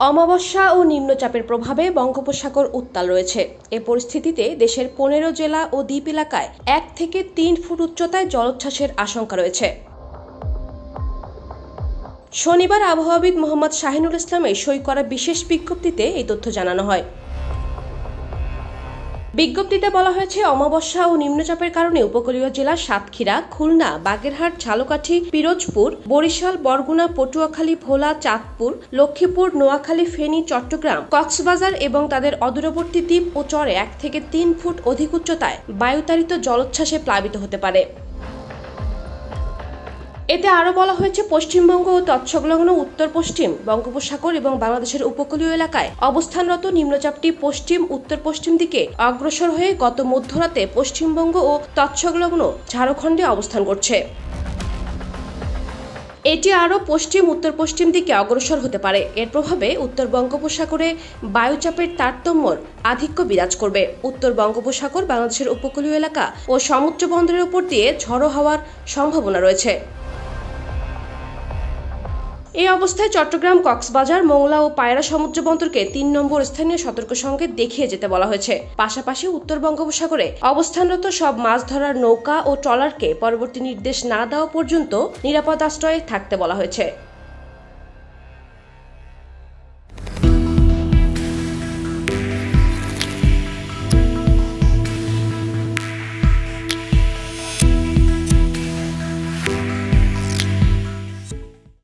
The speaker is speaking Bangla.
অমাবস্যা ও নিম্নচাপের প্রভাবে বঙ্গোপসাগর উত্তাল রয়েছে। এ পরিস্থিতিতে দেশের ১৫ জেলা ও দ্বীপ এলাকায় ১ থেকে ৩ ফুট উচ্চতায় জলোচ্ছ্বাসের আশঙ্কা রয়েছে। শনিবার আবহাওয়াবিদ মোহাম্মদ শাহিনুল ইসলামের সই করা বিশেষ বিজ্ঞপ্তিতে এই তথ্য জানানো হয়। বিজ্ঞপ্তিতে বলা হয়েছে, অমাবস্যা ও নিম্নচাপের কারণে উপকূলীয় জেলা সাতক্ষীরা, খুলনা, বাগেরহাট, ঝালকাঠি, পিরোজপুর, বরিশাল, বরগুনা, পটুয়াখালী, ভোলা, চাঁদপুর, লক্ষ্মীপুর, নোয়াখালী, ফেনী, চট্টগ্রাম, কক্সবাজার এবং তাদের অদূরবর্তী দ্বীপ ও চরে ১ থেকে ৩ ফুট অধিক উচ্চতায় বায়ুতাড়িত জলোচ্ছ্বাসে প্লাবিত হতে পারে। এতে আরও বলা হয়েছে, পশ্চিমবঙ্গ ও তৎসংলগ্ন উত্তর পশ্চিম বঙ্গোপসাগর এবং বাংলাদেশের উপকূলীয় এলাকায় অবস্থানরত নিম্নচাপটি পশ্চিম উত্তর পশ্চিম দিকে অগ্রসর হয়ে গত মধ্যরাতে পশ্চিমবঙ্গ ও তৎসংলগ্ন ঝাড়খণ্ডে অবস্থান করছে। এটি আরও পশ্চিম উত্তর পশ্চিম দিকে অগ্রসর হতে পারে। এর প্রভাবে উত্তর বঙ্গোপসাগরে বায়ুচাপের তারতম্যর আধিক্য বিরাজ করবে। উত্তর বঙ্গোপসাগর, বাংলাদেশের উপকূলীয় এলাকা ও সমুদ্র বন্দরের উপর দিয়ে ঝড়ো হওয়ার সম্ভাবনা রয়েছে। এই অবস্থায় চট্টগ্রাম, কক্সবাজার, মোংলা ও পায়রা সমুদ্র বন্দরকে ৩ নম্বর স্থানীয় সতর্ক সংকেত দেখিয়ে যেতে বলা হয়েছে। পাশাপাশি উত্তর বঙ্গোপসাগরে অবস্থানরত সব মাছ ধরার নৌকা ও ট্রলারকে পরবর্তী নির্দেশ না দেওয়া পর্যন্ত নিরাপদ আশ্রয়ে থাকতে বলা হয়েছে।